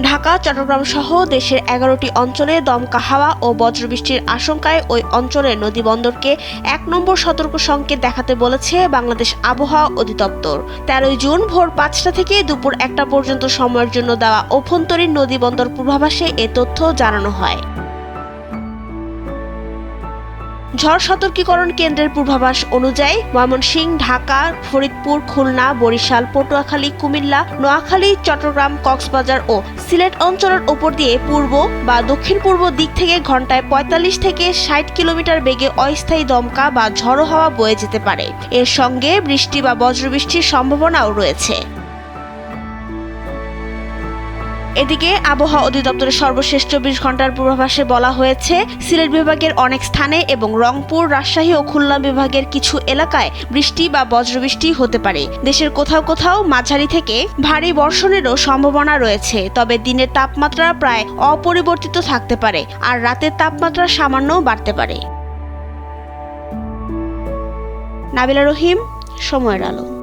ঢাকা, চট্টগ্রাম সহ দেশের ১১টি অঞ্চলে দমকা হাওয়া ও বজ্রবৃষ্টির আশঙ্কায় ওই অঞ্চলের নদীবন্দরকে ১ নম্বর সতর্ক সংকেত দেখাতে বলেছে বাংলাদেশ আবহাওয়া অধিদপ্তর। ১৩ জুন ভোর ৫টা থেকে দুপুর ১টা পর্যন্ত সময়ের জন্য দেওয়া অভ্যন্তরীণ নদীবন্দর পূর্বাভাসে এ তথ্য জানানো হয়। ঝড় সতর্কীকরণ কেন্দ্রের পূর্বাভাস অনুযায়ী ময়মনসিংহ, ঢাকা, ফরিদপুর, খুলনা, বরিশাল, পটুয়াখালী, কুমিল্লা, নোয়াখালী, চট্টগ্রাম, কক্সবাজার ও সিলেট অঞ্চলের ওপর দিয়ে পূর্ব বা দক্ষিণ-পূর্ব দিক থেকে ঘন্টায় ৪৫ থেকে ৬০ কিলোমিটার বেগে অস্থায়ী দমকা বা ঝড়ো হাওয়া বয়ে যেতে পারে। এর সঙ্গে বৃষ্টি বা বজ্রবৃষ্টির সম্ভাবনাও রয়েছে। এদিকে আবহাওয়া অধিদপ্তরের সর্বশেষ ২৪ ঘন্টার পূর্বাভাসে বলা হয়েছে, সিলেট বিভাগের অনেক স্থানে এবং রংপুর, রাজশাহী ও খুলনা বিভাগের কিছু এলাকায় বৃষ্টি বা বজ্রবৃষ্টি হতে পারে। দেশের কোথাও কোথাও মাঝারি থেকে ভারী বর্ষণেরও সম্ভাবনা রয়েছে। তবে দিনের তাপমাত্রা প্রায় অপরিবর্তিত থাকতে পারে আর রাতের তাপমাত্রা সামান্য বাড়তে পারে। নাবিলা রহিম, সময়ের আলো।